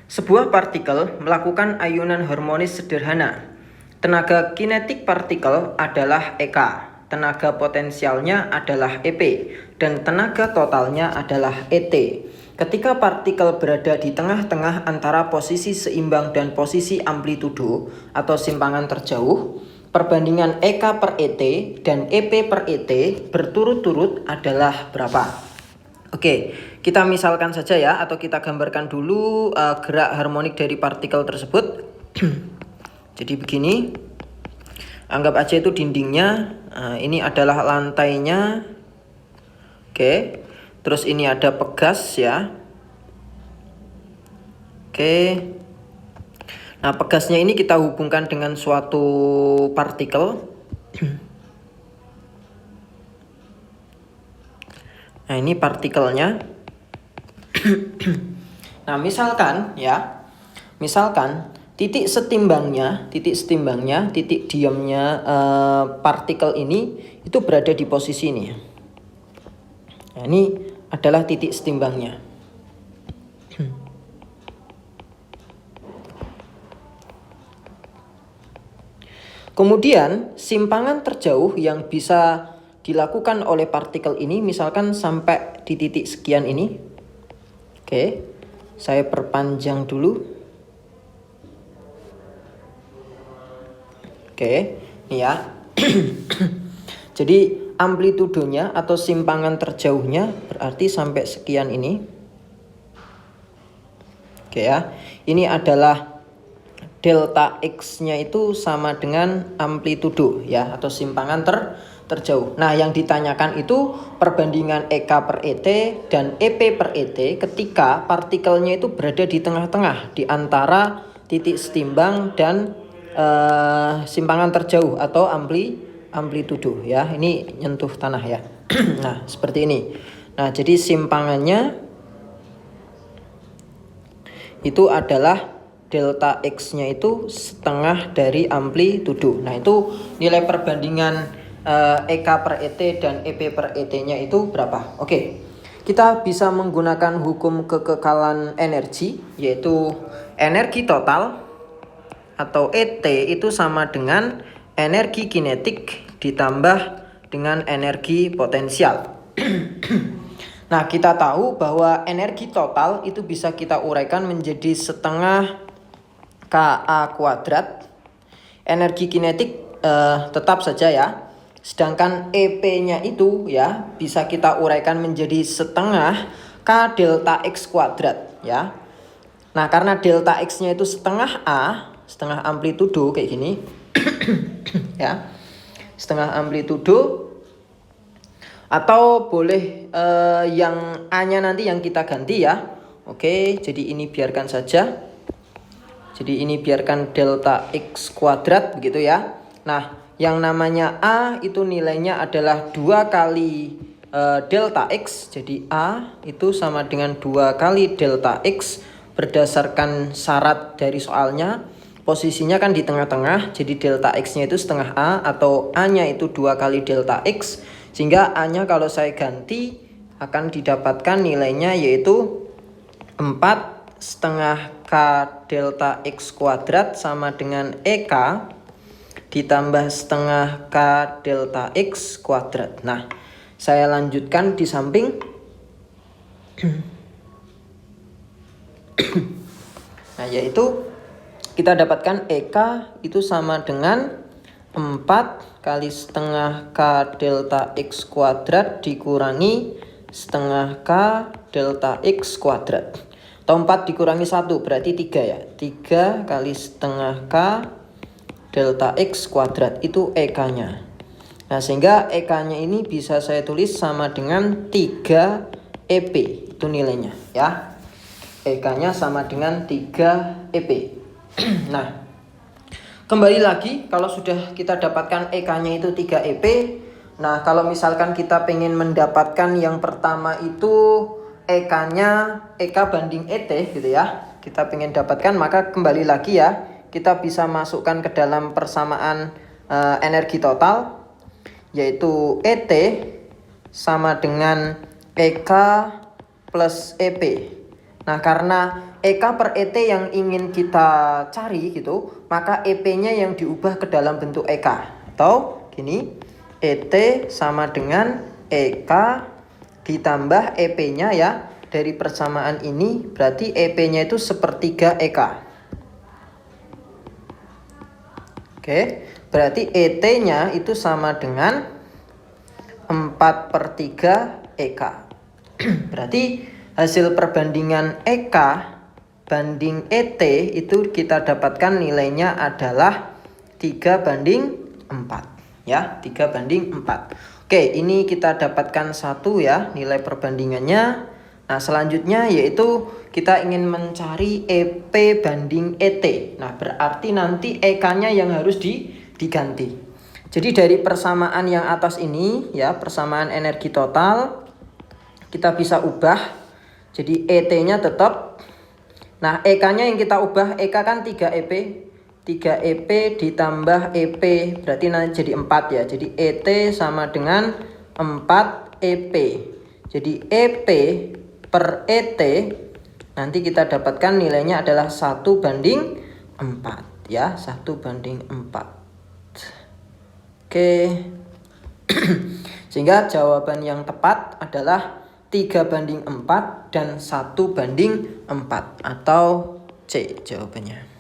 Sebuah partikel melakukan ayunan harmonis sederhana. Tenaga kinetik partikel adalah EK, tenaga potensialnya adalah EP, dan tenaga totalnya adalah ET. Ketika partikel berada di tengah-tengah antara posisi seimbang dan posisi amplitudo atau simpangan terjauh, perbandingan EK per ET dan EP per ET berturut-turut adalah berapa? Oke, kita misalkan saja ya, atau kita gambarkan dulu gerak harmonik dari partikel tersebut. Jadi begini, anggap aja itu dindingnya, ini adalah lantainya. Oke, terus ini ada pegas ya. Oke, nah pegasnya ini kita hubungkan dengan suatu partikel. Nah ini partikelnya. Nah misalkan ya, titik setimbangnya, titik diamnya partikel ini itu berada di posisi ini. Nah ini adalah titik setimbangnya. Kemudian simpangan terjauh yang bisa dilakukan oleh partikel ini misalkan sampai di titik sekian ini. Oke, saya perpanjang dulu. Oke, ini ya. Jadi amplitudonya atau simpangan terjauhnya berarti sampai sekian ini. Oke ya, ini adalah delta X-nya itu sama dengan amplitudo ya, atau simpangan terjauh. Nah, yang ditanyakan itu perbandingan EK per ET dan EP per ET ketika partikelnya itu berada di tengah-tengah di antara titik setimbang dan simpangan terjauh atau amplitudo ya. Ini nyentuh tanah ya. Nah, seperti ini. Nah, jadi simpangannya itu adalah delta X-nya itu setengah dari amplitudo. Nah, itu nilai perbandingan EK per ET dan EP per ET-nya itu berapa? Oke, kita bisa menggunakan hukum kekekalan energi, yaitu energi total atau ET itu sama dengan energi kinetik ditambah dengan energi potensial. Nah, kita tahu bahwa energi total itu bisa kita uraikan menjadi setengah Ka kuadrat. Energi kinetik tetap saja ya. Sedangkan EP-nya itu ya bisa kita uraikan menjadi setengah K delta X kuadrat ya. Nah, karena delta X-nya itu setengah A, setengah amplitudo kayak gini. Ya. Setengah amplitudo, atau boleh yang A-nya nanti yang kita ganti ya. Oke, jadi ini biarkan saja. Jadi ini biarkan delta X kuadrat begitu ya. Nah, yang namanya A itu nilainya adalah 2 kali delta X. Jadi A itu sama dengan 2 kali delta X berdasarkan syarat dari soalnya. Posisinya kan di tengah-tengah, jadi delta X-nya itu setengah A atau A-nya itu 2 kali delta X. Sehingga A-nya kalau saya ganti akan didapatkan nilainya yaitu 4 setengah K delta X kuadrat sama dengan EK ditambah setengah K delta X kuadrat. Nah, saya lanjutkan di samping. Nah, yaitu kita dapatkan EK itu sama dengan 4 kali setengah K delta X kuadrat dikurangi setengah K delta X kuadrat. Atau 4 dikurangi 1 berarti 3 ya. 3 kali setengah K delta X kuadrat itu EK-nya. Nah, sehingga EK-nya ini bisa saya tulis sama dengan 3 EP. Itu nilainya ya. EK-nya sama dengan 3 EP. Nah, kembali lagi kalau sudah kita dapatkan EK-nya itu 3 EP. Nah, kalau misalkan kita pengen mendapatkan yang pertama itu EK-nya EK banding ET gitu ya. Kita pengen dapatkan, maka kembali lagi ya. Kita bisa masukkan ke dalam persamaan energi total, yaitu ET sama dengan EK plus EP Nah, karena EK per ET yang ingin kita cari gitu, maka EP-nya yang diubah ke dalam bentuk EK. Atau gini, ET sama dengan EK ditambah EP-nya ya. Dari persamaan ini berarti EP-nya itu sepertiga EK. Oke, berarti ET-nya itu sama dengan 4/3 EK. Berarti hasil perbandingan EK banding ET itu kita dapatkan nilainya adalah 3/4 ya, 3/4. Oke, ini kita dapatkan satu ya nilai perbandingannya. Nah, selanjutnya yaitu kita ingin mencari EP banding ET. Nah, berarti nanti EK-nya yang harus diganti. Jadi dari persamaan yang atas ini ya, persamaan energi total kita bisa ubah. Jadi ET-nya tetap. Nah, EK-nya yang kita ubah, EK kan 3 EP. 3 EP ditambah EP berarti nanti jadi 4 ya. Jadi ET sama dengan 4 EP. Jadi EP per ET nanti kita dapatkan nilainya adalah 1/4 ya, 1/4. Oke. Sehingga jawaban yang tepat adalah 3/4 dan 1/4 atau C jawabannya.